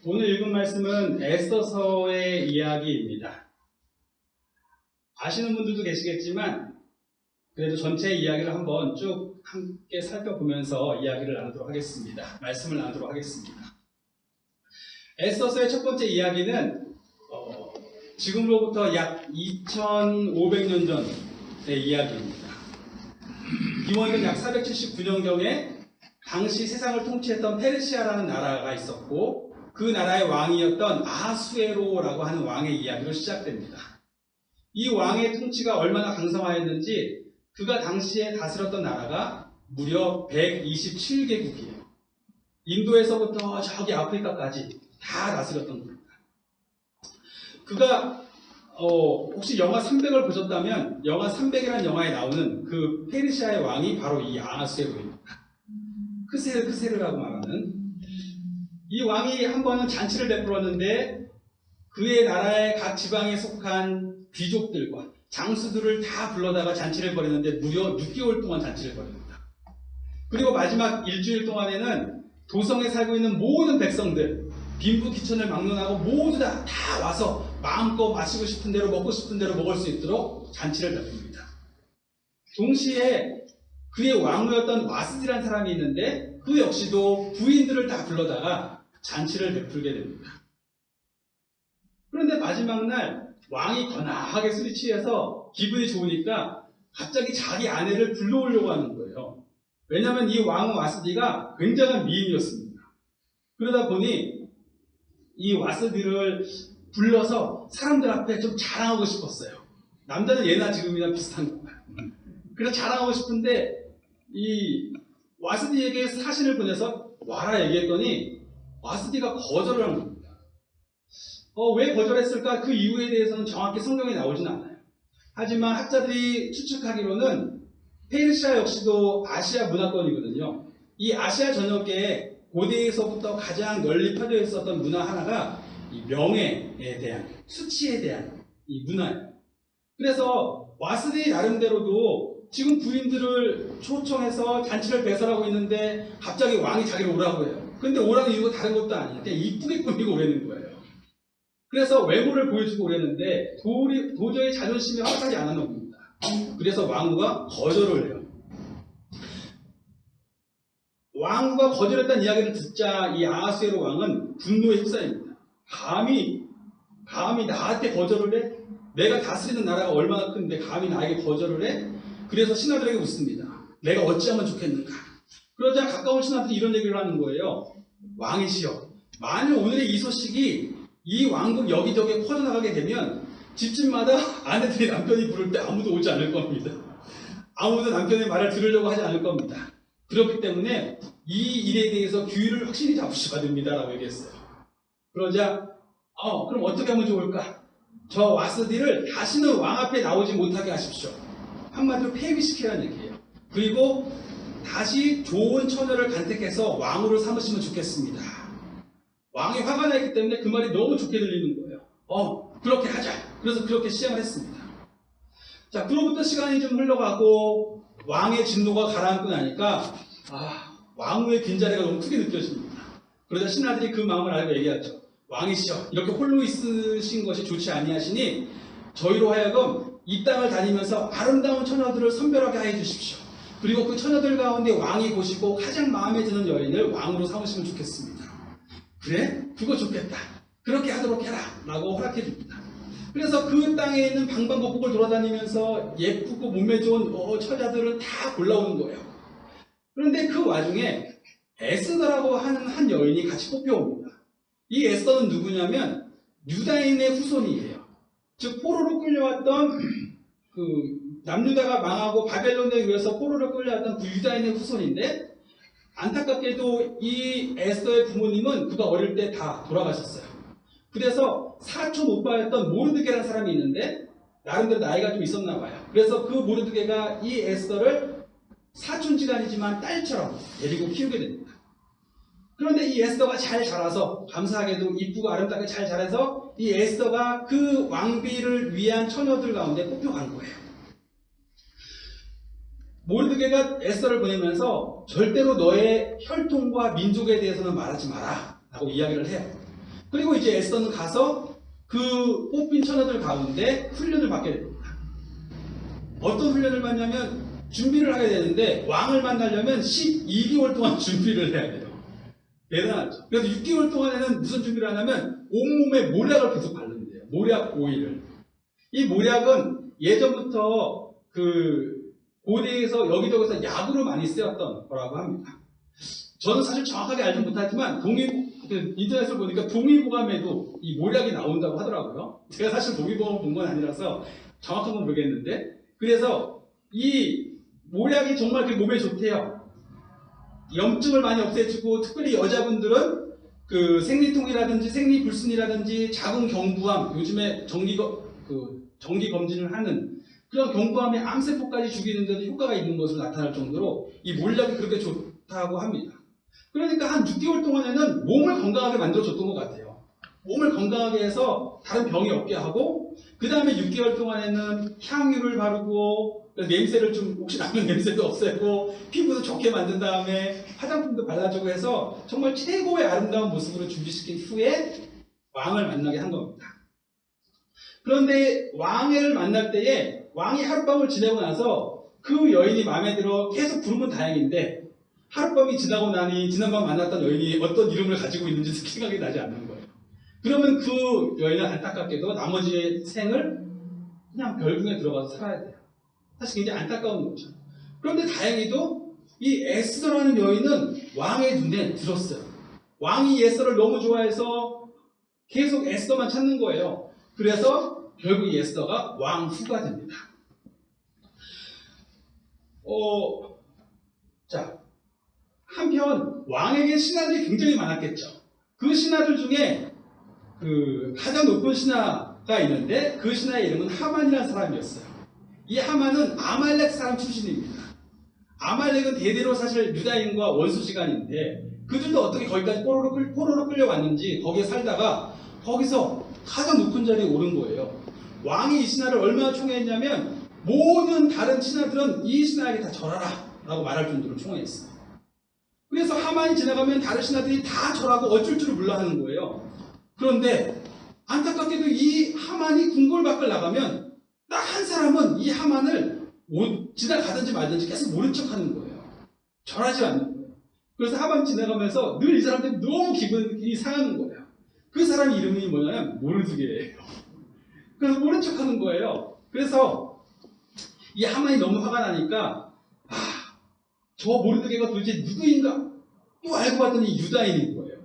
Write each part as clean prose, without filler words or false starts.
오늘 읽은 말씀은 에스더서의 이야기입니다. 아시는 분들도 계시겠지만 그래도 전체 이야기를 한번 쭉 함께 살펴보면서 이야기를 나누도록 하겠습니다. 말씀을 나누도록 하겠습니다. 에스더서의 첫 번째 이야기는 지금으로부터 약 2500년 전의 이야기입니다. 기원전 약 479년경에 당시 세상을 통치했던 페르시아라는 나라가 있었고 그 나라의 왕이었던 아하수에로라고 하는 왕의 이야기로 시작됩니다. 이 왕의 통치가 얼마나 강성하였는지 그가 당시에 다스렸던 나라가 무려 127개국이에요. 인도에서부터 저기 아프리카까지 다 다스렸던 겁니다. 그가 혹시 영화 300을 보셨다면 영화 300이라는 영화에 나오는 그 페르시아의 왕이 바로 이 아하수에로입니다. 크세르라고 말하는 이 왕이 한 번은 잔치를 베풀었는데 그의 나라의 각 지방에 속한 귀족들과 장수들을 다 불러다가 잔치를 벌였는데 무려 6개월 동안 잔치를 벌입니다. 그리고 마지막 일주일 동안에는 도성에 살고 있는 모든 백성들 빈부귀천을 막론하고 모두 다 와서 마음껏 마시고 싶은 대로 먹고 싶은 대로 먹을 수 있도록 잔치를 베풉니다. 동시에 그의 왕후였던 와스디라는 사람이 있는데 그 역시도 부인들을 다 불러다가 잔치를 베풀게 됩니다. 그런데 마지막 날 왕이 거나하게 술이 취해서 기분이 좋으니까 갑자기 자기 아내를 불러오려고 하는 거예요. 왜냐하면 이 왕후 와스디가 굉장한 미인이었습니다. 그러다 보니 이 와스디를 불러서 사람들 앞에 좀 자랑하고 싶었어요. 남자는 예나 지금이나 비슷한 거예요. 그래서 자랑하고 싶은데 이 와스디에게 사신을 보내서 와라 얘기했더니 와스디가 거절을 한 겁니다. 왜 거절했을까? 그 이유에 대해서는 정확히 성경에 나오진 않아요. 하지만 학자들이 추측하기로는 페르시아 역시도 아시아 문화권이거든요. 이 아시아 전역에 고대에서부터 가장 널리 퍼져 있었던 문화 하나가 이 명예에 대한, 수치에 대한 이 문화예요. 그래서 와스디 나름대로도 지금 부인들을 초청해서 잔치를 배설하고 있는데 갑자기 왕이 자기를 오라고 해요. 근데 오라는 이유가 다른 것도 아니에요. 그냥 이쁘게 꾸미고 오라는 거예요. 그래서 외모를 보여주고 오랬는데 도저히 자존심이 허락하지 않았나 봅니다. 그래서 왕후가 거절을 해요. 왕후가 거절했다는 이야기를 듣자 이 아하수에로 왕은 분노에 휩싸입니다. 감히 나한테 거절을 해? 내가 다스리는 나라가 얼마나 큰데 감히 나에게 거절을 해? 그래서 신하들에게 묻습니다. 내가 어찌하면 좋겠는가? 그러자 가까운 신하들이 이런 얘기를 하는 거예요. 왕이시여, 만일 오늘의 이 소식이 이 왕국 여기저기에 퍼져나가게 되면 집집마다 아내들이 남편이 부를 때 아무도 오지 않을 겁니다. 아무도 남편의 말을 들으려고 하지 않을 겁니다. 그렇기 때문에 이 일에 대해서 규율을 확실히 잡으셔야 됩니다 라고 얘기했어요. 그러자 그럼 어떻게 하면 좋을까? 저 와스디를 다시는 왕 앞에 나오지 못하게 하십시오. 한마디로 폐위시키라는 얘기예요. 그리고 다시 좋은 처녀를 간택해서 왕후를 삼으시면 좋겠습니다. 왕이 화가 나기 때문에 그 말이 너무 좋게 들리는 거예요. 그렇게 하자. 그래서 그렇게 시행을 했습니다. 자, 그로부터 시간이 좀 흘러가고 왕의 진노가 가라앉고 나니까 왕후의 빈자리가 너무 크게 느껴집니다. 그러자 신하들이 그 마음을 알고 얘기하죠. 왕이시여, 이렇게 홀로 있으신 것이 좋지 아니하시니 저희로 하여금 이 땅을 다니면서 아름다운 처녀들을 선별하게 하여 주십시오. 그리고 그 처녀들 가운데 왕이 보시고 가장 마음에 드는 여인을 왕으로 삼으시면 좋겠습니다. 그래? 그거 좋겠다. 그렇게 하도록 해라 라고 허락해 줍니다. 그래서 그 땅에 있는 방방곡곡을 돌아다니면서 예쁘고 몸매 좋은 처자들을 다 골라오는 거예요. 그런데 그 와중에 에스더라고 하는 한 여인이 같이 뽑혀옵니다. 이 에스더는 누구냐면 유다인의 후손이에요. 즉 포로로 끌려왔던 남유다가 망하고 바벨론에 의해서 포로로 끌려왔던 그 유다인의 후손인데 안타깝게도 이 에스더의 부모님은 그가 어릴 때 다 돌아가셨어요. 그래서 사촌 오빠였던 모르드게라는 사람이 있는데 나름대로 나이가 좀 있었나 봐요. 그래서 그 모르드게가 이 에스더를 사촌지간이지만 딸처럼 데리고 키우게 됩니다. 그런데 이 에스더가 잘 자라서 감사하게도 이쁘고 아름답게 잘 자라서 이 에스더가 그 왕비를 위한 처녀들 가운데 뽑혀간 거예요. 모르드게가 에스더를 보내면서 절대로 너의 혈통과 민족에 대해서는 말하지 마라 라고 이야기를 해요. 그리고 이제 에스더는 가서 그 뽑힌 처녀들 가운데 훈련을 받게 됩니다. 어떤 훈련을 받냐면 준비를 하게 되는데 왕을 만나려면 12개월 동안 준비를 해야 돼요. 대단하죠. 그래서 6개월 동안에는 무슨 준비를 하냐면 온몸에 모략을 계속 바르면 돼요. 모략 오일을. 이 모략은 예전부터 그 고대에서 여기저기서 약으로 많이 쓰였던 거라고 합니다. 저는 사실 정확하게 알지 못하지만 인터넷을 보니까 동의보감에도 이 모략이 나온다고 하더라고요. 제가 사실 동의보감을 본 건 아니라서 정확한 건 모르겠는데, 그래서 이 모략이 정말 그 몸에 좋대요. 염증을 많이 없애주고, 특별히 여자분들은 그 생리통이라든지 생리불순이라든지 작은 경부암, 요즘에 정기 검진을 하는 그런 경부암의 암세포까지 죽이는 데도 효과가 있는 것으로 나타날 정도로 이 모략이 그렇게 좋다고 합니다. 그러니까 한 6개월 동안에는 몸을 건강하게 만들어줬던 것 같아요. 몸을 건강하게 해서 다른 병이 없게 하고, 그 다음에 6개월 동안에는 향유를 바르고, 냄새를 좀 혹시 나는 냄새도 없애고, 피부도 좋게 만든 다음에 화장품도 발라주고 해서 정말 최고의 아름다운 모습으로 준비시킨 후에 왕을 만나게 한 겁니다. 그런데 왕을 만날 때에 왕이 하룻밤을 지내고 나서 그 여인이 마음에 들어 계속 부르면 다행인데, 하룻밤이 지나고 나니 지난밤 만났던 여인이 어떤 이름을 가지고 있는지 생각이 나지 않는 거예요. 그러면 그 여인은 안타깝게도 나머지 생을 그냥 별궁에 들어가서 살아야 돼요. 사실 굉장히 안타까운 거죠. 그런데 다행히도 이 에스더라는 여인은 왕의 눈에 들었어요. 왕이 에스더를 너무 좋아해서 계속 에스더만 찾는 거예요. 그래서 결국 에스더가 왕후가 됩니다. 한편 왕에게 신하들이 굉장히 많았겠죠. 그 신하들 중에 그 가장 높은 신하가 있는데 그 신하의 이름은 하만이라는 사람이었어요. 이 하만은 아말렉 사람 출신입니다. 아말렉은 대대로 사실 유다인과 원수지간인데 그들도 어떻게 거기까지 포로로 끌려왔는지 거기에 살다가 거기서 가장 높은 자리에 오른 거예요. 왕이 이 신하를 얼마나 총애했냐면 모든 다른 신하들은 이 신하에게 다 절하라 라고 말할 정도로 총애했어요. 그래서 하만이 지나가면 다른 신하들이 다 절하고 어쩔 줄을 몰라 하는 거예요. 그런데 안타깝게도 이 하만이 궁궐 밖을 나가면 딱 한 사람은 이 하만을 지나가든지 말든지 계속 모른 척 하는 거예요. 절하지 않는 거예요. 그래서 하만이 지나가면서 늘 이 사람들이 너무 기분이 상하는 거예요. 그 사람 이름이 뭐냐면 모르드게예요. 그래서 모른 척 하는 거예요. 그래서 이 하만이 너무 화가 나니까 저 모르드게가 도대체 누구인가? 또 알고 봤더니 유다인인 거예요.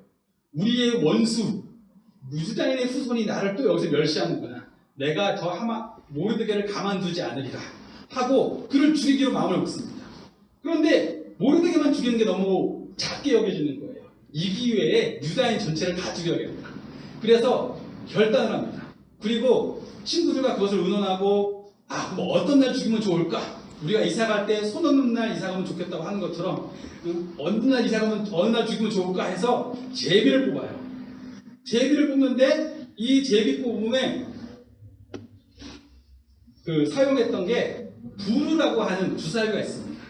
우리의 원수, 유다인의 후손이 나를 또 여기서 멸시하는구나. 내가 저 모르드게를 가만두지 않으리라 하고 그를 죽이기로 마음을 먹습니다. 그런데 모르드게만 죽이는 게 너무 작게 여겨지는 거예요. 이 기회에 유다인 전체를 다 죽여야겠다. 그래서 결단을 합니다. 그리고 친구들과 그것을 의논하고 그럼 어떤 날 죽이면 좋을까? 우리가 이사갈 때 손 없는 날 이사가면 좋겠다고 하는 것처럼 어느 날 죽이면 좋을까 해서 제비를 뽑아요. 제비를 뽑는데 이 제비 뽑음에 사용했던 게 부르라고 하는 주사위가 있습니다.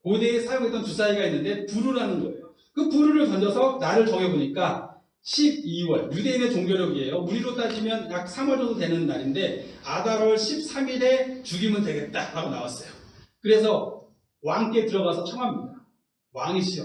고대에 사용했던 주사위가 있는데 부르라는 거예요. 그 부르를 던져서 날을 정해보니까 12월, 유대인의 종교력이에요. 우리로 따지면 약 3월 정도 되는 날인데 아달월 13일에 죽이면 되겠다라고 나왔어요. 그래서 왕께 들어가서 청합니다. 왕이시여,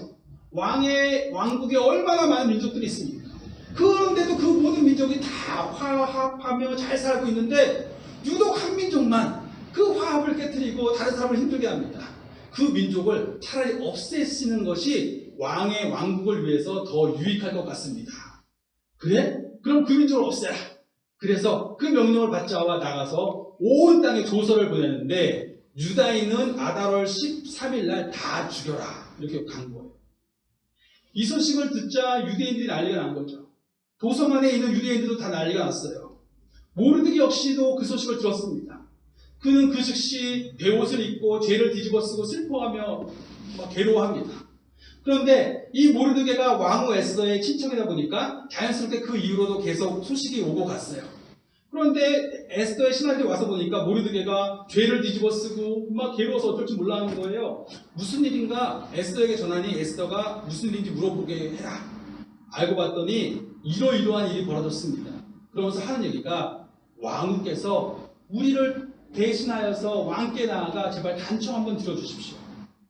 왕국에 얼마나 많은 민족들이 있습니까? 그런데도 그 모든 민족이 다 화합하며 잘 살고 있는데 유독 한 민족만 그 화합을 깨트리고 다른 사람을 힘들게 합니다. 그 민족을 차라리 없애시는 것이 왕의 왕국을 위해서 더 유익할 것 같습니다. 그래? 그럼 그 민족을 없애라. 그래서 그 명령을 받자와 나가서 온 땅에 조서를 보내는데 유다인은 아달월 13일 날 다 죽여라 이렇게 간 거예요. 이 소식을 듣자 유대인들이 난리가 난 거죠. 도성 안에 있는 유대인들도 다 난리가 났어요. 모르드게 역시도 그 소식을 들었습니다. 그는 그 즉시 베옷을 입고 죄를 뒤집어 쓰고 슬퍼하며 괴로워합니다. 그런데 이 모르드게가 왕후 에스더의 친척이다 보니까 자연스럽게 그 이후로도 계속 소식이 오고 갔어요. 그런데 에스더의 신하들이 와서 보니까 모르드게가 죄를 뒤집어 쓰고 막 괴로워서 어쩔 줄 몰라 하는 거예요. 무슨 일인가 에스더에게 전하니 에스더가 무슨 일인지 물어보게 해라. 알고 봤더니 이러이러한 일이 벌어졌습니다. 그러면서 하는 얘기가 왕후께서 우리를 대신하여서 왕께 나아가 제발 간청 한번 들어주십시오.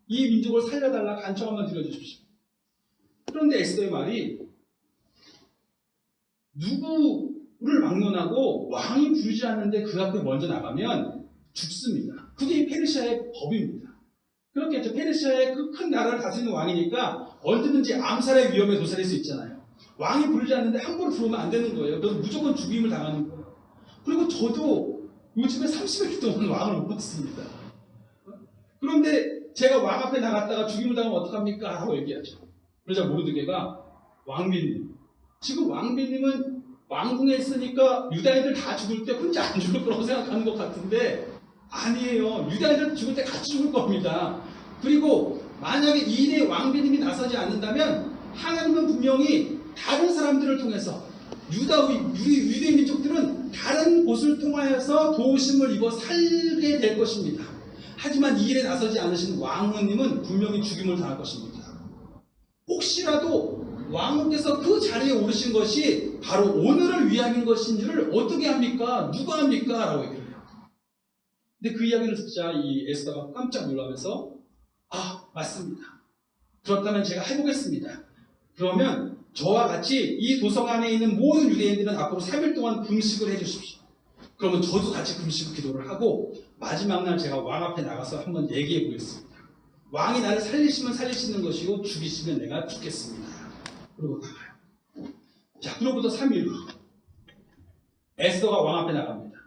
이 민족을 살려달라 간청 한번 들어주십시오. 그런데 에스더의 말이 누구를 막론하고 왕이 부르지 않는데 그 앞에 먼저 나가면 죽습니다. 그게 페르시아의 법입니다. 그렇겠죠. 페르시아의 그 큰 나라를 다스리는 왕이니까 언제든지 암살의 위험에 도사릴 수 있잖아요. 왕이 부르지 않는데 함부로 들어오면 안 되는 거예요. 그래서 무조건 죽임을 당하는 거예요. 그리고 저도 요즘에 30일 동안 왕을 못 봤습니다. 그런데 제가 왕 앞에 나갔다가 죽임을 당하면 어떡합니까? 하고 얘기하죠. 그러자 모르드게가 왕비님, 지금 왕비님은 왕궁에 있으니까 유다인들 다 죽을 때 혼자 안 죽을 거라고 생각하는 것 같은데 아니에요. 유다인들 죽을 때 같이 죽을 겁니다. 그리고 만약에 이 일에 왕비님이 나서지 않는다면 하나님은 분명히 다른 사람들을 통해서 유대인 민족들은 다른 곳을 통하여서 도우심을 입어 살게 될 것입니다. 하지만 이 일에 나서지 않으신 왕후님은 분명히 죽임을 당할 것입니다. 혹시라도 왕후께서 그 자리에 오르신 것이 바로 오늘을 위함인 것인지를 어떻게 합니까? 누가 합니까? 라고 얘기를 해요. 근데 그 이야기를 듣자 이 에스더가 깜짝 놀라면서 맞습니다. 그렇다면 제가 해보겠습니다. 그러면 저와 같이 이 도성 안에 있는 모든 유대인들은 앞으로 3일 동안 금식을 해주십시오. 그러면 저도 같이 금식을 기도를 하고 마지막 날 제가 왕 앞에 나가서 한번 얘기해 보겠습니다. 왕이 나를 살리시면 살리시는 것이고 죽이시면 내가 죽겠습니다. 그러고 나가요. 자, 그로부터 3일 후 에스더가 왕 앞에 나갑니다.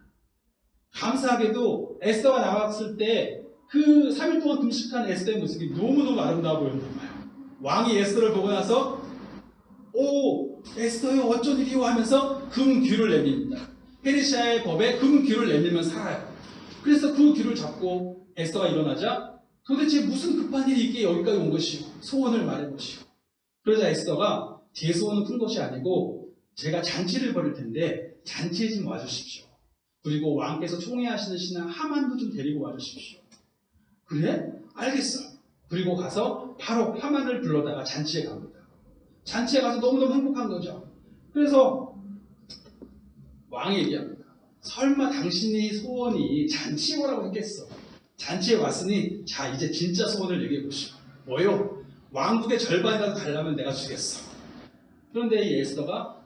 감사하게도 에스더가 나왔을 때 그 3일 동안 금식한 에스더의 모습이 너무너무 아름다워 보였나 봐요. 왕이 에스더를 보고 나서 에스더여 어쩐 일이오 하면서 금귀를 내밉니다. 페르시아의 법에 금귀를 내밀면 살아요. 그래서 그 귀를 잡고 에스더가 일어나자 도대체 무슨 급한 일이 있기에 여기까지 온 것이오? 소원을 말해보시오. 그러자 에스더가 제 소원은 큰 것이 아니고 제가 잔치를 벌일 텐데 잔치에 좀 와주십시오. 그리고 왕께서 총애하시는 신하 하만도 좀 데리고 와주십시오. 그래? 알겠어. 그리고 가서 바로 하만을 불러다가 잔치에 갑니다. 잔치에 가서 너무너무 행복한 거죠. 그래서 왕이 얘기합니다. 설마 당신이 소원이 잔치에 오라고 했겠어. 잔치에 왔으니 자 이제 진짜 소원을 얘기해 보시오. 뭐요? 왕국의 절반이라도 달라면 내가 주겠어. 그런데 이 에스더가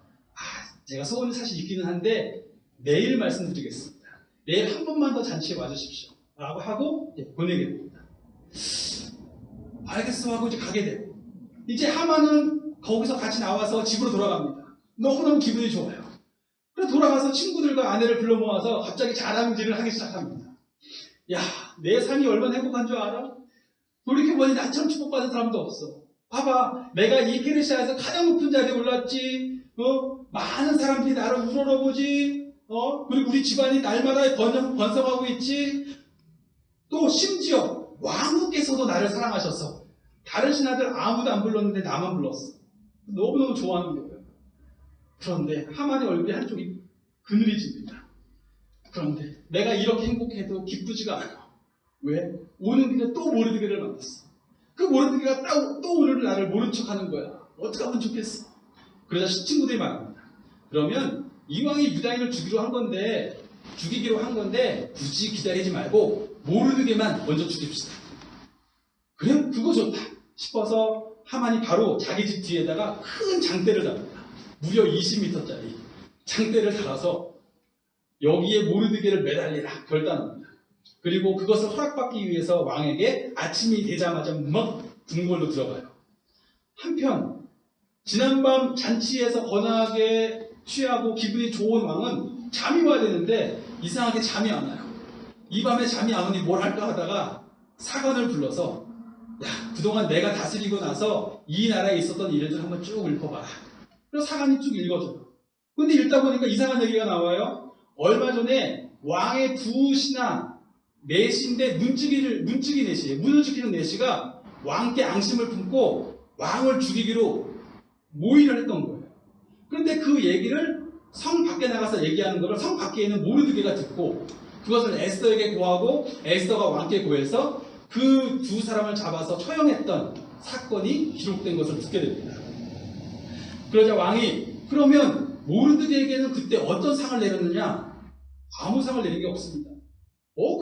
제가 소원이 사실 있기는 한데 내일 말씀드리겠습니다. 내일 한 번만 더 잔치에 와주십시오. 라고 하고 보내게 됩니다. 알겠어 하고 이제 가게 되고 이제 하만은 거기서 같이 나와서 집으로 돌아갑니다. 너무너무 기분이 좋아요. 그래서 돌아가서 친구들과 아내를 불러 모아서 갑자기 자랑질을 하기 시작합니다. 야, 내 삶이 얼마나 행복한 줄 알아? 돌이켜보니 나처럼 축복받은 사람도 없어. 봐봐, 내가 이 페르시아에서 가장 높은 자리에 올랐지. 많은 사람들이 나를 우러러보지. 그리고 우리 집안이 날마다 번성하고 있지. 또 심지어 왕후께서도 나를 사랑하셔서 다른 신하들 아무도 안 불렀는데 나만 불렀어. 너무너무 좋아하는 거예요. 그런데 하만의 얼굴이 한쪽이 그늘해집니다. 그런데 내가 이렇게 행복해도 기쁘지가 않아. 왜? 오는 길에 또 모르드게를 만났어. 그 모르드게가 또 오늘 나를 모른 척하는 거야. 어떻게 하면 좋겠어? 그러자 친구들이 말합니다. 그러면 이왕이 유다인을 죽이기로 한 건데 굳이 기다리지 말고 모르드게만 먼저 죽입시다. 그래? 그거 좋다 싶어서 하만이 바로 자기 집 뒤에다가 큰 장대를 달았다. 무려 20m짜리 장대를 달아서 여기에 모르드게를 매달리라 결단합니다. 그리고 그것을 허락받기 위해서 왕에게 아침이 되자마자 막 궁궐로 들어가요. 한편 지난밤 잔치에서 거나하게 취하고 기분이 좋은 왕은 잠이 와야 되는데 이상하게 잠이 안 와요. 이 밤에 잠이 안 오니 뭘 할까 하다가 사관을 불러서 야, 그동안 내가 다스리고 나서 이 나라에 있었던 일들 한번 쭉 읽어봐라. 그래서 사관이 쭉 읽어줘요. 근데 읽다 보니까 이상한 얘기가 나와요. 얼마 전에 왕의 두 신하 넷인데 문지기 넷이에요. 문을 지키는 넷이가 왕께 앙심을 품고 왕을 죽이기로 모의를 했던 거예요. 그런데 그 얘기를 성 밖에 나가서 얘기하는 것을 성 밖에 있는 모르드게가 듣고 그것을 에스더에게 고하고 에스더가 왕께 고해서 그 두 사람을 잡아서 처형했던 사건이 기록된 것을 듣게 됩니다. 그러자 왕이 그러면 모르드게에게는 그때 어떤 상을 내렸느냐? 아무 상을 내린 게 없습니다.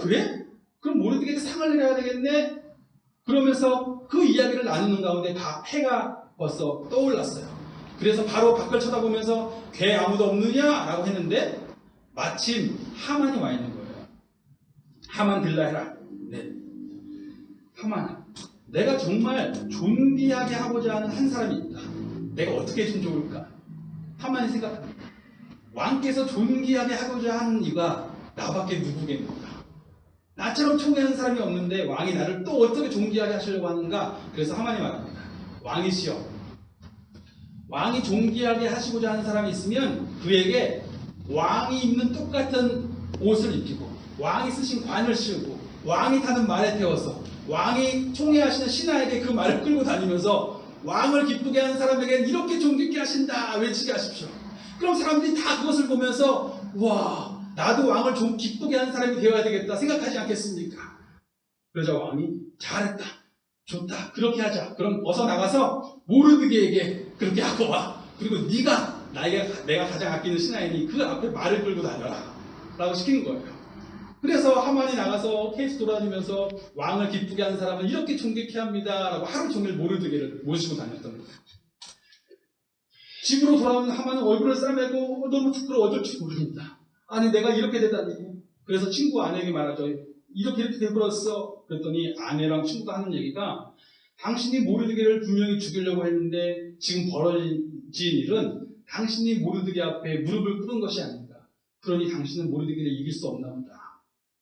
그래? 그럼 모르드게에게 상을 내려야 되겠네? 그러면서 그 이야기를 나누는 가운데 해가 벌써 떠올랐어요. 그래서 바로 밖을 쳐다보면서 괴 아무도 없느냐? 라고 했는데 마침 하만이 와 있는 거예요. 하만 들라 해라. 네. 하만아, 내가 정말 존귀하게 하고자 하는 한 사람이 있다. 내가 어떻게 해주면 좋을까? 하만이 생각합니다. 왕께서 존귀하게 하고자 하는 이가 나밖에 누구겠는가? 나처럼 총애하는 사람이 없는데 왕이 나를 또 어떻게 존귀하게 하시려고 하는가? 그래서 하만이 말합니다. 왕이시여, 왕이 존귀하게 하시고자 하는 사람이 있으면 그에게 왕이 입는 똑같은 옷을 입히고 왕이 쓰신 관을 씌우고 왕이 타는 말에 태워서 왕이 총애하시는 신하에게 그 말을 끌고 다니면서 왕을 기쁘게 하는 사람에게는 이렇게 존귀케 하신다 외치게 하십시오. 그럼 사람들이 다 그것을 보면서 와, 나도 왕을 좀 기쁘게 하는 사람이 되어야 되겠다 생각하지 않겠습니까? 그러자 왕이 잘했다, 좋다, 그렇게 하자. 그럼 어서 나가서 모르드게에게 그렇게 하고 와. 그리고 네가 내가 가장 아끼는 신하이니 그 앞에 말을 끌고 다녀라 라고 시키는 거예요. 그래서 하만이 나가서 케이스 돌아다니면서 왕을 기쁘게 하는 사람은 이렇게 존귀케 합니다 라고 하루 종일 모르드게를 모시고 다녔던 거예요. 집으로 돌아오는 하만은 얼굴을 싸매고 너무 부끄러워 어쩔 줄 모릅니다. 아니 내가 이렇게 되다니. 그래서 친구 아내에게 말하죠. 이렇게 돼버렸어. 그랬더니 아내랑 친구가 하는 얘기가 당신이 모르드게를 분명히 죽이려고 했는데 지금 벌어진 일은 당신이 모르드게 앞에 무릎을 꿇은 것이 아닌가. 그러니 당신은 모르드게를 이길 수 없나 보다.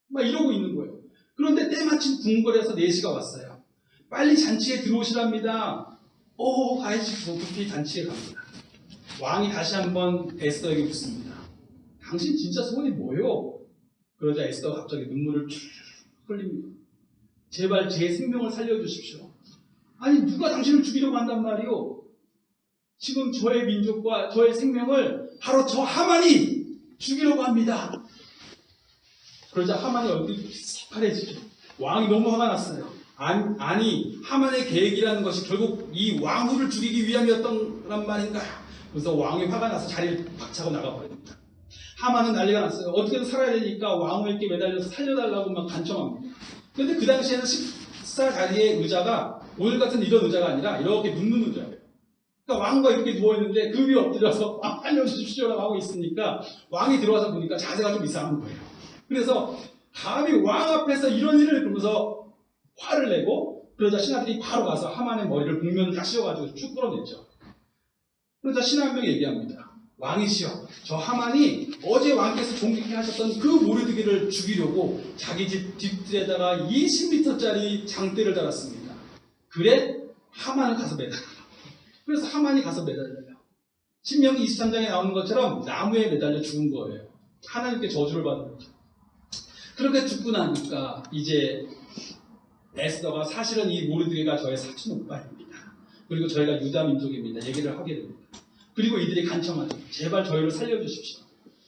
막 이러고 있는 거예요. 그런데 때마침 궁궐에서 4시가 왔어요. 빨리 잔치에 들어오시랍니다. 가야지. 급히 잔치에 갑니다. 왕이 다시 한번 에스더에게 묻습니다. 당신 진짜 소원이 뭐예요? 그러자 에스더가 갑자기 눈물을 쭉 흘립니다. 제발 제 생명을 살려주십시오. 아니 누가 당신을 죽이려고 한단 말이오? 지금 저의 민족과 저의 생명을 바로 저 하만이 죽이려고 합니다. 그러자 하만이 얼굴이 새파래지죠. 왕이 너무 화가 났어요. 아니 하만의 계획이라는 것이 결국 이 왕후를 죽이기 위함이었던 말인가? 그래서 왕이 화가 나서 자리를 박차고 나가버립니다. 하만은 난리가 났어요. 어떻게든 살아야 되니까 왕후에게 매달려서 살려달라고 막 간청합니다. 그런데 그 당시에는 식사 자리에 의자가 오늘 같은 이런 의자가 아니라 이렇게 눕는 의자예요. 그러니까 왕후가 이렇게 누워있는데 그 위에 엎드려서 살려주십시오라고 하고 있으니까 왕이 들어와서 보니까 자세가 좀 이상한 거예요. 그래서 감히 왕 앞에서 이런 일을 그러면서 화를 내고 그러자 신하들이 바로 가서 하만의 머리를 복면을 딱 씌워가지고 쭉 끌어냈죠. 그러자 신하 한 명이 얘기합니다. 왕이시여, 저 하만이 어제 왕께서 존귀케 하셨던 그 모르드게를 죽이려고 자기 집 뒷뜰에다가 20m짜리 장대를 달았습니다. 그래? 하만을 가서 매달아라. 그래서 하만이 가서 매달려요. 신명기 23장에 나오는 것처럼 나무에 매달려 죽은 거예요. 하나님께 저주를 받은 거죠. 그렇게 죽고 나니까 이제 에스더가 사실은 이 모르드게가 저의 사촌 오빠입니다. 그리고 저희가 유다 민족입니다. 얘기를 하게 됩니다. 그리고 이들이 간청하죠. 제발 저희를 살려주십시오.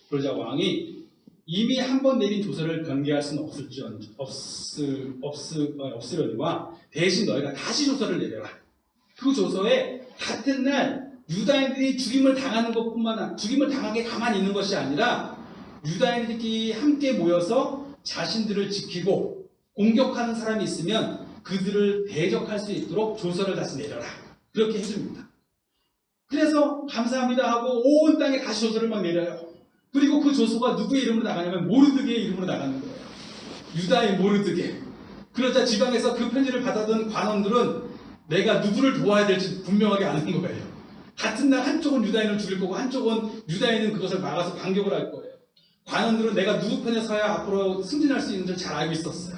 그러자 왕이 이미 한 번 내린 조서를 변개할 수는 없으려니와 대신 너희가 다시 조서를 내려라. 그 조서에 같은 날 유다인들이 죽임을 당하게 가만히 있는 것이 아니라 유다인들끼리 함께 모여서 자신들을 지키고 공격하는 사람이 있으면 그들을 대적할 수 있도록 조서를 다시 내려라. 그렇게 해줍니다. 그래서 감사합니다 하고 온 땅에 다시 조서를 막 내려요. 그리고 그 조서가 누구의 이름으로 나가냐면 모르드게의 이름으로 나가는 거예요. 유다의 모르드게. 그러자 지방에서 그 편지를 받아든 관원들은 내가 누구를 도와야 될지 분명하게 아는 거예요. 같은 날 한쪽은 유다인을 죽일 거고 한쪽은 유다인은 그것을 막아서 반격을 할 거예요. 관원들은 내가 누구 편에 서야 앞으로 승진할 수 있는지 잘 알고 있었어요.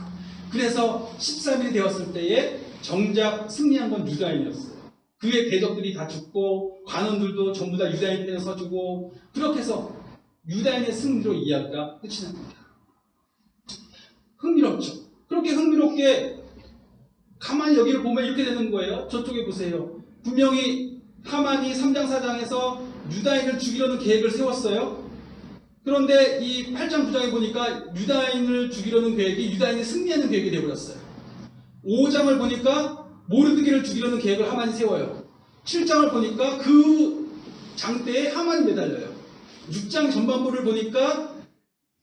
그래서 13일이 되었을 때에 정작 승리한 건 유다인이었어요. 그의 대적들이 다 죽고 관원들도 전부 다 유다인 편에 서주고 그렇게 해서 유다인의 승리로 이야기가 끝이 납니다. 흥미롭죠. 그렇게 흥미롭게 가만히 여기를 보면 이렇게 되는 거예요. 저쪽에 보세요. 분명히 하만이 3장 4장에서 유다인을 죽이려는 계획을 세웠어요. 그런데 이 8장 9장에 보니까 유다인을 죽이려는 계획이 유다인이 승리하는 계획이 되어버렸어요. 5장을 보니까 모르드게를 죽이려는 계획을 하만이 세워요. 7장을 보니까 그 장대에 하만이 매달려요. 6장 전반부를 보니까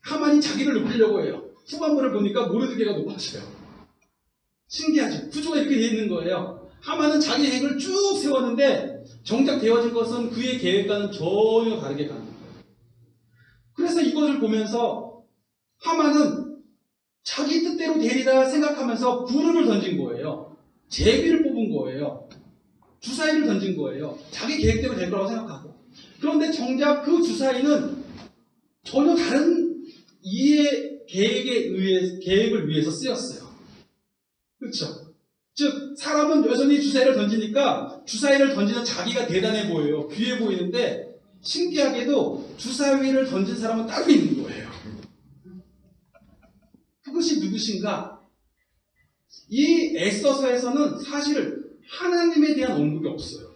하만이 자기를 높이려고 해요. 후반부를 보니까 모르드게가 높아져요. 신기하죠? 구조가 이렇게 되어 있는 거예요. 하만은 자기 계획을 쭉 세웠는데 정작 되어진 것은 그의 계획과는 전혀 다르게 가는 거예요. 그래서 이것을 보면서 하만은 자기 뜻대로 되리라 생각하면서 부름을 던진 거예요. 제비를 뽑은 거예요. 주사위를 던진 거예요. 자기 계획대로 될 거라고 생각하고. 그런데 정작 그 주사위는 전혀 다른 이의 계획을 위해서 쓰였어요. 그렇죠? 즉 사람은 여전히 주사위를 던지니까 주사위를 던지는 자기가 대단해 보여요. 귀해 보이는데 신기하게도 주사위를 던진 사람은 따로 있는 거예요. 그것이 누구신가? 이 에스더서에서는 사실 하나님에 대한 언급이 없어요.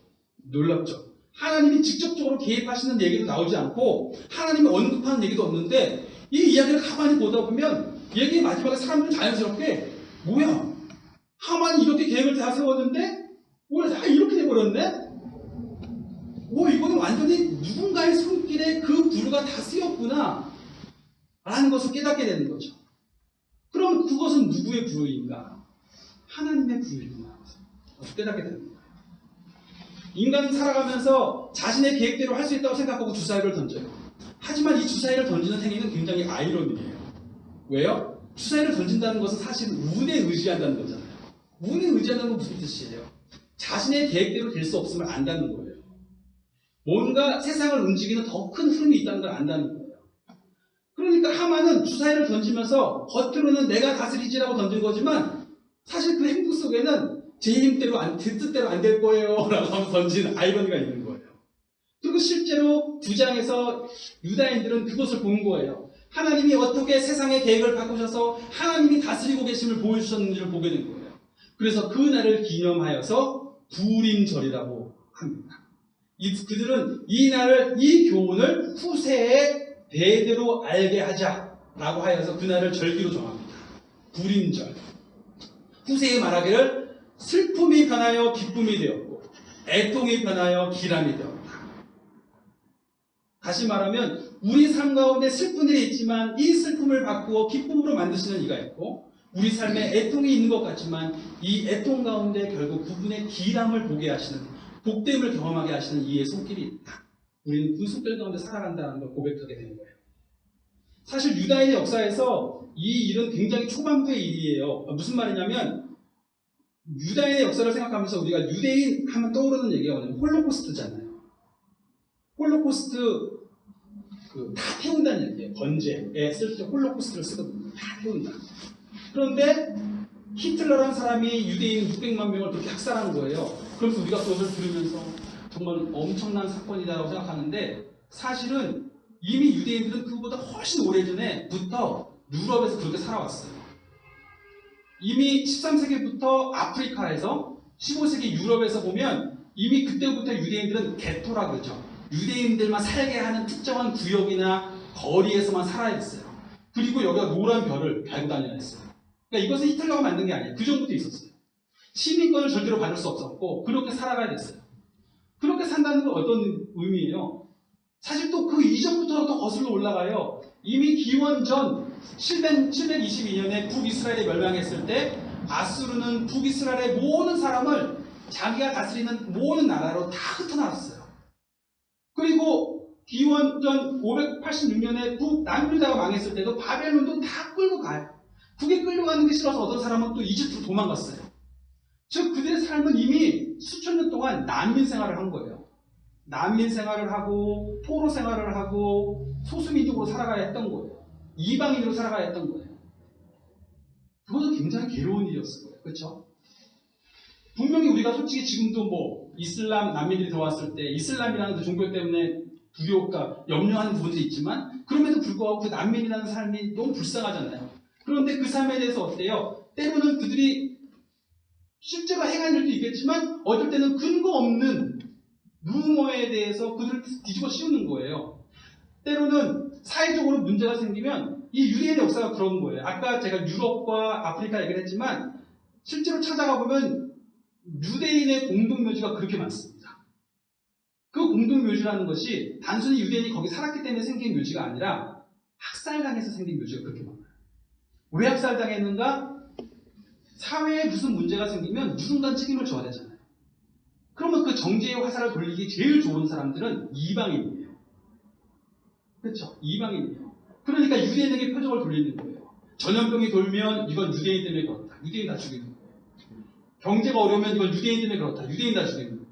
놀랍죠? 하나님이 직접적으로 개입하시는 얘기도 나오지 않고 하나님이 언급하는 얘기도 없는데 이 이야기를 가만히 보다 보면 얘기의 마지막에 사람들은 자연스럽게 뭐야? 하만이 이렇게 계획을 다 세웠는데 뭐야? 다 이렇게 돼버렸네? 이거는 완전히 누군가의 손길에 그 부류가 다 쓰였구나 라는 것을 깨닫게 되는 거죠. 그럼 그것은 누구의 부류인가? 하나님의 부류이구나 깨닫게 되는 거예요. 인간은 살아가면서 자신의 계획대로 할 수 있다고 생각하고 주사위를 던져요. 하지만 이 주사위를 던지는 행위는 굉장히 아이러니해요. 왜요? 주사위를 던진다는 것은 사실 운에 의지한다는 거잖아요. 운에 의지한다는 건 무슨 뜻이에요? 자신의 계획대로 될 수 없음을 안다는 거예요. 뭔가 세상을 움직이는 더 큰 흐름이 있다는 걸 안다는 거예요. 그러니까 하만은 주사위를 던지면서 겉으로는 내가 다스리지라고 던진 거지만 사실 그 행동 속에는 제 힘대로 제 뜻대로 안 될 거예요 라고 하면서 던진 아이러니가 있는 거예요. 그리고 실제로 9장에서 유다인들은 그것을 본 거예요. 하나님이 어떻게 세상의 계획을 바꾸셔서 하나님이 다스리고 계심을 보여주셨는지를 보게 된 거예요. 그래서 그 날을 기념하여서 부림절이라고 합니다. 그들은 이 날을, 이 교훈을 후세에 대대로 알게 하자라고 하여서 그 날을 절기로 정합니다. 부림절. 후세에 말하기를 슬픔이 변하여 기쁨이 되었고 애통이 변하여 기람이 되었다. 다시 말하면 우리 삶 가운데 슬픈 일이 있지만 이 슬픔을 바꾸어 기쁨으로 만드시는 이가 있고 우리 삶에 애통이 있는 것 같지만 이 애통 가운데 결국 그분의 기람을 보게 하시는 복됨을 경험하게 하시는 이의 손길이 있다. 우리는 그 손길 가운데 살아간다는 걸 고백하게 된 거예요. 사실 유다인의 역사에서 이 일은 굉장히 초반부의 일이에요. 무슨 말이냐면 유다인의 역사를 생각하면서 우리가 유대인 하면 떠오르는 얘기가 뭐냐면 홀로코스트잖아요. 홀로코스트 다 태운다는 얘기예요. 번제에 쓸 때 홀로코스트를 쓰거든요. 다 태운다. 그런데 히틀러라는 사람이 유대인 600만 명을 그렇게 학살한 거예요. 그래서 우리가 그것을 들으면서 정말 엄청난 사건이다라고 생각하는데 사실은 이미 유대인들은 그보다 훨씬 오래전에부터 유럽에서 그렇게 살아왔어요. 이미 13세기부터 아프리카에서 15세기 유럽에서 보면 이미 그때부터 유대인들은 게토라고 그러죠. 유대인들만 살게 하는 특정한 구역이나 거리에서만 살아야 했어요. 그리고 여기가 노란 별을 달고 다녀야 했어요. 그러니까 이것은 히틀러가 만든 게 아니에요. 그 전부터 있었어요. 시민권을 절대로 받을 수 없었고 그렇게 살아가야 됐어요. 그렇게 산다는 건 어떤 의미예요? 사실 또 그 이전부터 더 거슬러 올라가요. 이미 기원전 722년에 북이스라엘이 멸망했을 때 아수르는 북이스라엘의 모든 사람을 자기가 다스리는 모든 나라로 다 흩어놨어요. 그리고 기원전 586년에 북남유다가 망했을 때도 바벨론도 다 끌고 가요. 북에 끌려가는 게 싫어서 어떤 사람은 또 이집트로 도망갔어요. 즉 그들의 삶은 이미 수천 년 동안 난민 생활을 한 거예요. 난민 생활을 하고 포로 생활을 하고 소수민족으로 살아가야 했던 거예요. 이방인으로 살아가야 했던 거예요. 그것은 굉장히 괴로운 일이었을 거예요. 그렇죠? 분명히 우리가 솔직히 지금도 뭐 이슬람 난민들이 들어왔을 때 이슬람이라는 그 종교 때문에 두려움과 염려하는 부분도 있지만 그럼에도 불구하고 그 난민이라는 삶이 너무 불쌍하잖아요. 그런데 그 삶에 대해서 어때요? 때로는 그들이 실제로 행한 일도 있겠지만 어떨 때는 근거 없는 루머에 대해서 그들을 뒤집어 씌우는 거예요. 때로는 사회적으로 문제가 생기면 이 유대인의 역사가 그런 거예요. 아까 제가 유럽과 아프리카 얘기를 했지만 실제로 찾아가 보면 유대인의 공동묘지가 그렇게 많습니다. 그 공동묘지라는 것이 단순히 유대인이 거기 살았기 때문에 생긴 묘지가 아니라 학살당해서 생긴 묘지가 그렇게 많아요. 왜 학살당했는가? 사회에 무슨 문제가 생기면 누군가 책임을 져야 되잖아요. 그러면 그 정죄의 화살을 돌리기 제일 좋은 사람들은 이방인이에요. 그렇죠? 이방인이에요. 그러니까 유대인에게 표적을 돌리는 거예요. 전염병이 돌면 이건 유대인 때문에 그렇다. 유대인 다 죽이는 거예요. 경제가 어려우면 이건 유대인 때문에 그렇다. 유대인 다 죽이는 거예요.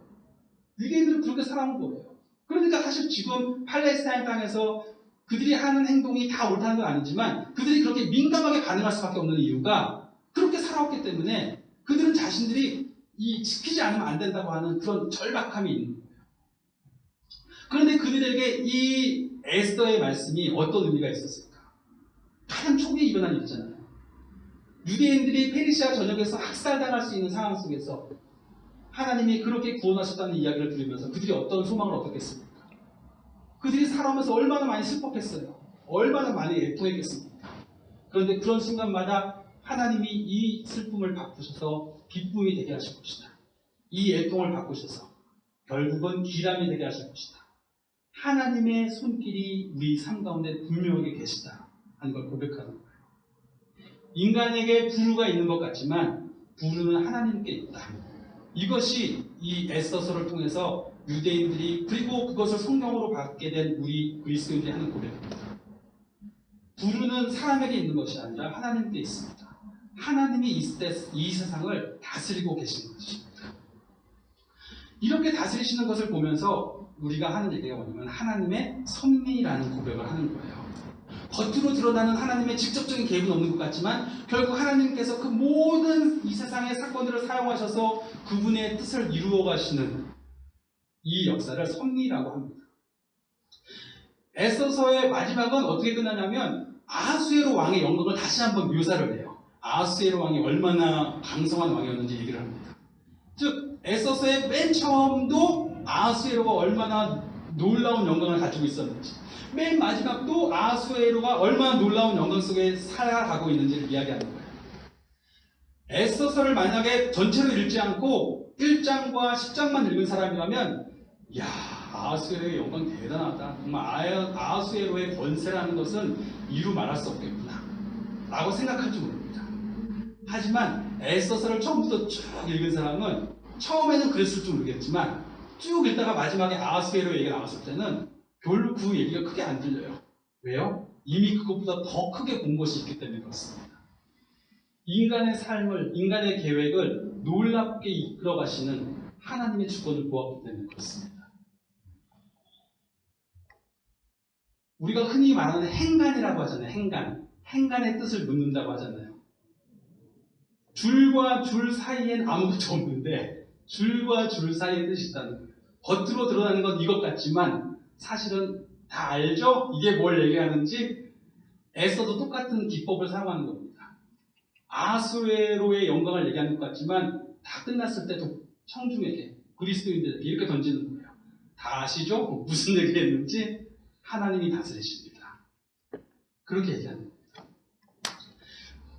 유대인들은 그렇게 살아온 거예요. 그러니까 사실 지금 팔레스타인 땅에서 그들이 하는 행동이 다 옳다는 건 아니지만 그들이 그렇게 민감하게 반응할 수밖에 없는 이유가 그렇게 살아왔기 때문에 그들은 자신들이 지키지 않으면 안 된다고 하는 그런 절박함이 있는 거예요. 그런데 그들에게 이 에스더의 말씀이 어떤 의미가 있었을까? 가장 초기에 일어난 일이잖아요. 유대인들이 페르시아 전역에서 학살당할 수 있는 상황 속에서 하나님이 그렇게 구원하셨다는 이야기를 들으면서 그들이 어떤 소망을 얻었겠습니까? 그들이 살아오면서 얼마나 많이 슬펐겠어요. 얼마나 많이 애통했겠습니까? 그런데 그런 순간마다 하나님이 이 슬픔을 바꾸셔서 기쁨이 되게 하실 것이다. 이 애통을 바꾸셔서 결국은 기람이 되게 하실 것이다. 하나님의 손길이 우리 삶 가운데 분명하게 계시다 하는 걸 고백하는 거예요. 인간에게 부르가 있는 것 같지만 부르는 하나님께 있다. 이것이 이 에스더서를 통해서 유대인들이 그리고 그것을 성경으로 받게 된 우리 그리스도인들이 하는 고백입니다. 부르는 사람에게 있는 것이 아니라 하나님께 있습니다. 하나님이 이 세상을 다스리고 계시는 것입니다. 이렇게 다스리시는 것을 보면서 우리가 하는 얘기가 뭐냐면 하나님의 섭리라는 고백을 하는 거예요. 겉으로 드러나는 하나님의 직접적인 개입은 없는 것 같지만 결국 하나님께서 그 모든 이 세상의 사건들을 사용하셔서 그분의 뜻을 이루어 가시는 이 역사를 섭리라고 합니다. 에스더서의 마지막은 어떻게 끝나냐면 아하수에로 왕의 영광을 다시 한번 묘사를 해요. 아하수에로 왕이 얼마나 강성한 왕이었는지 얘기를 합니다. 즉 에스더서의 맨 처음도 아하수에로가 얼마나 놀라운 영광을 가지고 있었는지, 맨 마지막도 아하수에로가 얼마나 놀라운 영광 속에 살아가고 있는지를 이야기하는 거예요. 에스더서를 만약에 전체로 읽지 않고 1장과 10장만 읽은 사람이라면 이야, 아하수에로의 영광 대단하다. 정말 아하수에로의 권세라는 것은 이루 말할 수 없겠구나 라고 생각할지 모릅니다. 하지만 에스더서를 처음부터 쭉 읽은 사람은 처음에는 그랬을 줄 모르겠지만 쭉 읽다가 마지막에 아하수에로 얘기가 나왔을 때는 별로 그 얘기가 크게 안 들려요. 왜요? 이미 그것보다 더 크게 본 것이 있기 때문에 그렇습니다. 인간의 삶을, 인간의 계획을 놀랍게 이끌어 가시는 하나님의 주권을 보았기 때문에 그렇습니다. 우리가 흔히 말하는 행간이라고 하잖아요. 행간의 뜻을 묻는다고 하잖아요. 줄과 줄 사이엔 아무것도 없는데 줄과 줄 사이에 뜻이 있다는 거예요. 겉으로 드러나는 건 이것 같지만 사실은 다 알죠? 이게 뭘 얘기하는지. 에스더도 똑같은 기법을 사용하는 겁니다. 아하수에로의 영광을 얘기하는 것 같지만 다 끝났을 때도 청중에게, 그리스도인들에게 이렇게 던지는 거예요. 다 아시죠? 무슨 얘기했는지. 하나님이 다스리십니다. 그렇게 얘기하는 겁니다.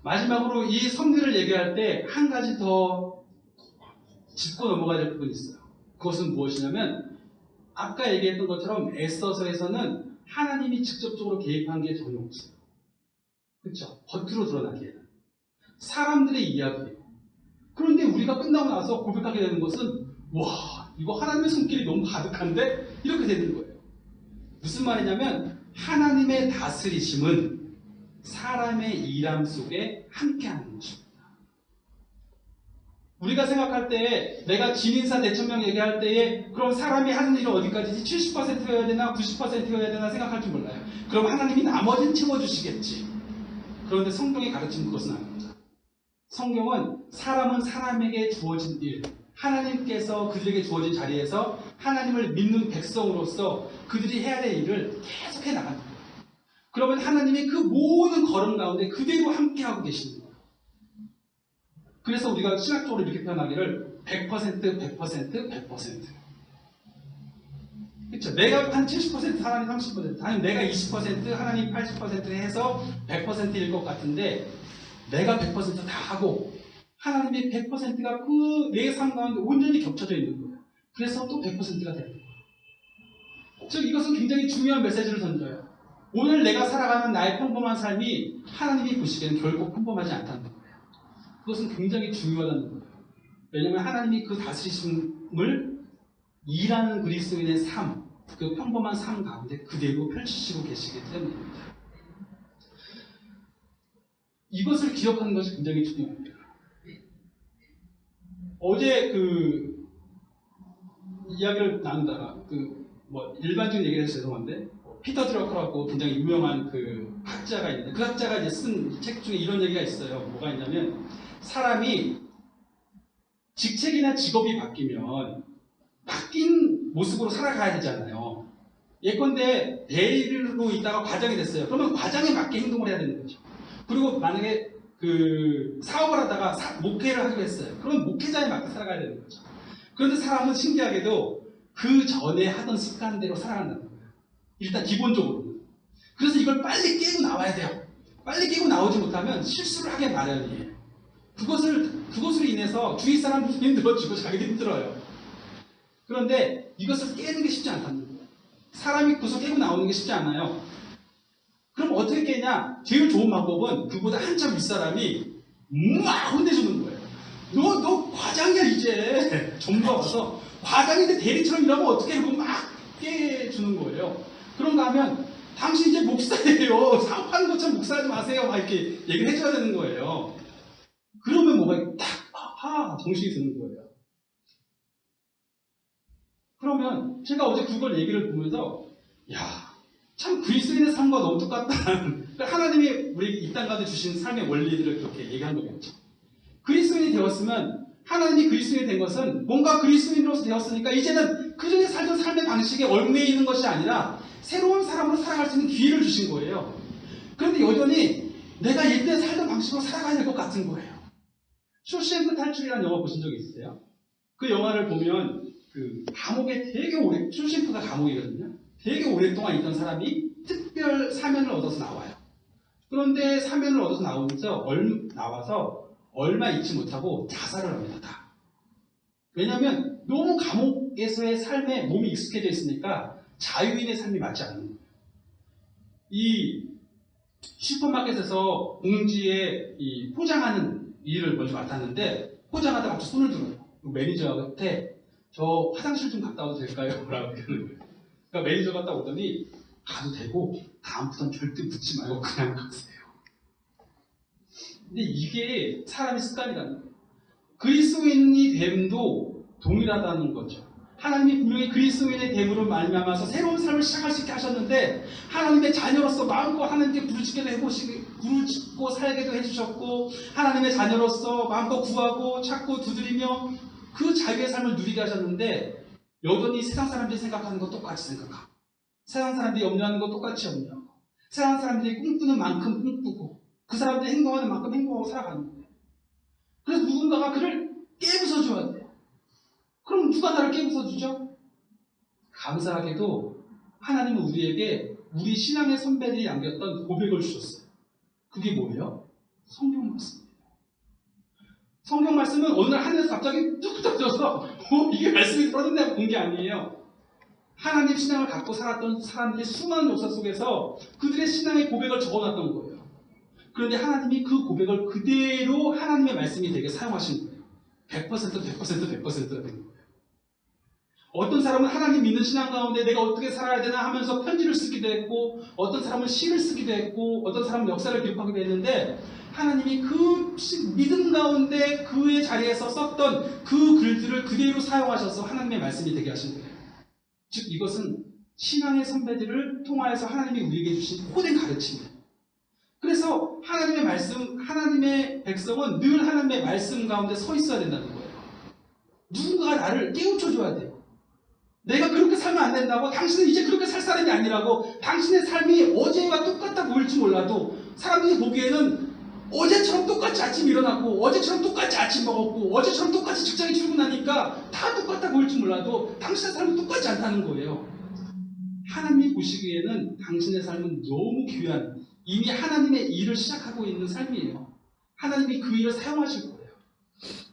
마지막으로 이 섭리를 얘기할 때 한 가지 더 짚고 넘어가야 될 부분이 있어요. 그것은 무엇이냐면 아까 얘기했던 것처럼 에스더서에서는 하나님이 직접적으로 개입한 게 전혀 없어요. 그렇죠? 겉으로 드러나기에는 사람들의 이야기예요. 그런데 우리가 끝나고 나서 고백하게 되는 것은 와, 이거 하나님의 손길이 너무 가득한데? 이렇게 되는 거예요. 무슨 말이냐면 하나님의 다스리심은 사람의 일함 속에 함께하는 것입니다. 우리가 생각할 때에 내가 진인사 대천명 얘기할 때에 그럼 사람이 하는 일은 어디까지지? 70%여야 되나 90%여야 되나 생각할 줄 몰라요. 그럼 하나님이 나머지는 채워주시겠지. 그런데 성경이 가르치는 그것은 아닙니다. 성경은 사람은 사람에게 주어진 일, 하나님께서 그들에게 주어진 자리에서 하나님을 믿는 백성으로서 그들이 해야 될 일을 계속해 나가는 거예요. 그러면 하나님이 그 모든 걸음 가운데 그대로 함께하고 계시는 거예요. 그래서 우리가 신학적으로 이렇게 표현하기를 100%, 100%, 100%. 그렇죠? 내가 한 70%, 하나님 30%, 아니면 내가 20%, 하나님 80% 해서 100%일 것 같은데 내가 100% 다 하고 하나님의 100%가 그 내 삶 가운데 온전히 겹쳐져 있는 거예요. 그래서 또 100%가 되는 거예요. 즉 이것은 굉장히 중요한 메시지를 던져요. 오늘 내가 살아가는 나의 평범한 삶이 하나님이 보시기에는 결코 평범하지 않다는 거예요. 그것은 굉장히 중요하다는 거예요. 왜냐하면 하나님이 그 다스리심을 일하는 그리스도인의 삶, 그 평범한 삶 가운데 그대로 펼치시고 계시기 때문입니다. 이것을 기억하는 것이 굉장히 중요합니다. 어제 이야기를 나누다가 일반적인 얘기를 해서 죄송한데 피터 드러커라고 굉장히 유명한 학자가 있는데 그 학자가 이제 쓴 책 중에 이런 얘기가 있어요. 뭐가 있냐면 사람이 직책이나 직업이 바뀌면 바뀐 모습으로 살아가야 되잖아요. 예컨대 대리로 있다가 과장이 됐어요. 그러면 과장에 맞게 행동을 해야 되는 거죠. 그리고 만약에 사업을 하다가 목회를 하기로 했어요. 그러면 목회자에 맞게 살아가야 되는 거죠. 그런데 사람은 신기하게도 그 전에 하던 습관대로 살아간다는 거예요. 일단 기본적으로. 그래서 이걸 빨리 깨고 나와야 돼요. 빨리 깨고 나오지 못하면 실수를 하게 마련이에요. 그것으로 인해서 주위 사람도 힘들어지고 자기도 힘들어요. 그런데 이것을 깨는 게 쉽지 않다는 거예요. 사람이 그것을 깨고 나오는 게 쉽지 않아요. 그럼 어떻게 깨냐? 제일 좋은 방법은 그보다 한참 윗사람이 막 혼내주는 거예요. 너 과장이야 이제. 전부가 와서 과장인데 대리처럼 일하면 어떻게 해? 그러고 막 깨주는 거예요. 그런가 하면 당신 이제 목사예요. 사업하는 것처럼 목사하지 마세요. 막 이렇게 얘기를 해줘야 되는 거예요. 그러면 뭐가 딱 정신이 드는 거예요. 그러면 제가 어제 그걸 얘기를 보면서 참 그리스도인의 삶과 너무 똑같다. 하나님이 우리 이 땅 가운데 주신 삶의 원리들을 그렇게 얘기한 거겠죠. 그리스도인이 되었으면 하나님이 그리스도인이 된 것은 뭔가 그리스도인으로서 되었으니까 이제는 그전에 살던 삶의 방식에 얽매여 있는 것이 아니라 새로운 사람으로 살아갈 수 있는 기회를 주신 거예요. 그런데 여전히 내가 예전에 살던 방식으로 살아가야 될 것 같은 거예요. 쇼생크 탈출이라는 영화 보신 적 있으세요? 그 영화를 보면 감옥에 되게 쇼생크가 감옥이거든요. 되게 오랫동안 있던 사람이 특별 사면을 얻어서 나와요. 그런데 사면을 얻어서 나와서 얼마 있지 못하고 자살을 합니다. 왜냐하면 너무 감옥에서의 삶에 몸이 익숙해져 있으니까 자유인의 삶이 맞지 않는 거예요. 이 슈퍼마켓에서 봉지에 포장하는 일을 먼저 맡았는데 포장하다가 갑자기 손을 들어요. 매니저한테 저 화장실 좀 갔다 와도 될까요? 라고 하는 거예요. 그러니까 매니저가 딱 오더니 가도 되고 다음부터는 절대 묻지 말고 그냥 가세요. 근데 이게 사람의 습관이라는 거예요. 그리스도인이 됨도 동일하다는 거죠. 하나님이 분명히 그리스도인의 됨으로 말미암아서 새로운 삶을 시작할 수 있게 하셨는데 하나님의 자녀로서 마음껏 하나님께 부르짖고 살게도 해주셨고 하나님의 자녀로서 마음껏 구하고 찾고 두드리며 그 자유의 삶을 누리게 하셨는데 여전히 세상 사람들이 생각하는 것 똑같이 생각하고 세상 사람들이 염려하는 것 똑같이 염려하고 세상 사람들이 꿈꾸는 만큼 꿈꾸고 그 사람들이 행동하는 만큼 행동하고 살아가는 거예요. 그래서 누군가가 그를 깨부숴줘야 돼요. 그럼 누가 나를 깨부숴주죠? 감사하게도 하나님은 우리에게 우리 신앙의 선배들이 남겼던 고백을 주셨어요. 그게 뭐예요? 성경 말씀이에요. 성경 말씀은 어느 날 하늘에서 갑자기 뚝 떨어져서 이게 말씀이 떨어졌냐고 본 게 아니에요. 하나님 신앙을 갖고 살았던 사람들의 수많은 역사 속에서 그들의 신앙의 고백을 적어놨던 거예요. 그런데 하나님이 그 고백을 그대로 하나님의 말씀이 되게 사용하신 거예요. 100%가 된 거예요. 어떤 사람은 하나님 믿는 신앙 가운데 내가 어떻게 살아야 되나 하면서 편지를 쓰기도 했고 어떤 사람은 시를 쓰기도 했고 어떤 사람은 역사를 기록하기도 했는데 하나님이 그 믿음 가운데 그의 자리에서 썼던 그 글들을 그대로 사용하셔서 하나님의 말씀이 되게 하신 거예요. 즉 이것은 신앙의 선배들을 통하여서 하나님이 우리에게 주신 고된 가르침이에요. 그래서 하나님의 말씀, 하나님의 백성은 늘 하나님의 말씀 가운데 서 있어야 된다는 거예요. 누군가가 나를 깨우쳐줘야 돼요. 내가 그렇게 살면 안 된다고, 당신은 이제 그렇게 살 사람이 아니라고, 당신의 삶이 어제와 똑같다 보일지 몰라도 사람들이 보기에는 어제처럼 똑같이 아침 일어났고 어제처럼 똑같이 아침 먹었고 어제처럼 똑같이 직장에 출근하니까 다 똑같다 보일지 몰라도 당신의 삶은 똑같지 않다는 거예요. 하나님이 보시기에는 당신의 삶은 너무 귀한 이미 하나님의 일을 시작하고 있는 삶이에요. 하나님이 그 일을 사용하실 거예요.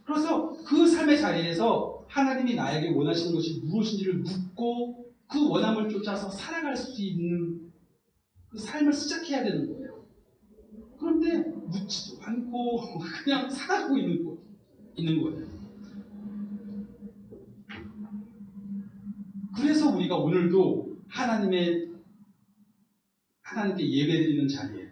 그래서 그 삶의 자리에서 하나님이 나에게 원하시는 것이 무엇인지를 묻고 그 원함을 쫓아서 살아갈 수 있는 그 삶을 시작해야 되는 거예요. 그런데 묻지도 않고 그냥 살아가고 있는 거예요. 그래서 우리가 오늘도 하나님께 예배드리는 자리에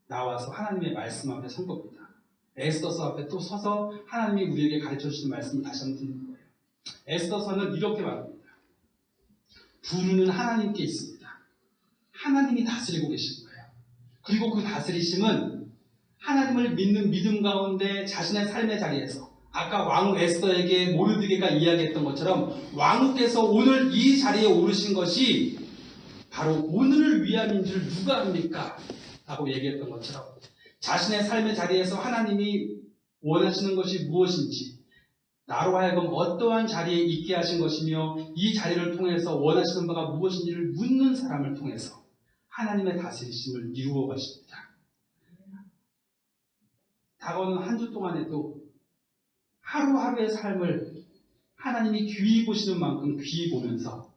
나와서 하나님의 말씀 앞에 선 겁니다. 에스더서 앞에 또 서서 하나님이 우리에게 가르쳐 주시는 말씀을 다시 한번 듣는 거예요. 에스더서는 이렇게 말합니다. 부르는 하나님께 있습니다. 하나님이 다스리고 계신 거예요. 그리고 그 다스리심은 하나님을 믿는 믿음 가운데 자신의 삶의 자리에서 아까 왕 에스더에게 모르드게가 이야기했던 것처럼 왕후께서 오늘 이 자리에 오르신 것이 바로 오늘을 위함인 줄 누가 압니까? 라고 얘기했던 것처럼 자신의 삶의 자리에서 하나님이 원하시는 것이 무엇인지 나로 하여금 어떠한 자리에 있게 하신 것이며 이 자리를 통해서 원하시는 바가 무엇인지를 묻는 사람을 통해서 하나님의 다스리심을 이루어 가십니다. 다가오는 한 주 동안에도 하루하루의 삶을 하나님이 귀히 보시는 만큼 귀히 보면서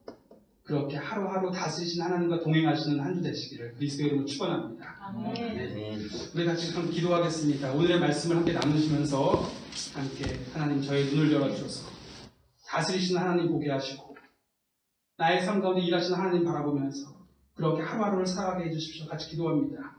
그렇게 하루하루 다스리신 하나님과 동행하시는 한 주 되시기를 그리스도의 이름으로 축원합니다. 네. 우리 같이 한번 기도하겠습니다. 오늘의 말씀을 함께 나누시면서 함께 하나님 저의 눈을 열어주셔서 다스리시는 하나님 보게 하시고 나의 삶 가운데 일하시는 하나님 바라보면서 그렇게 하루하루를 살아가게 해주십시오. 같이 기도합니다.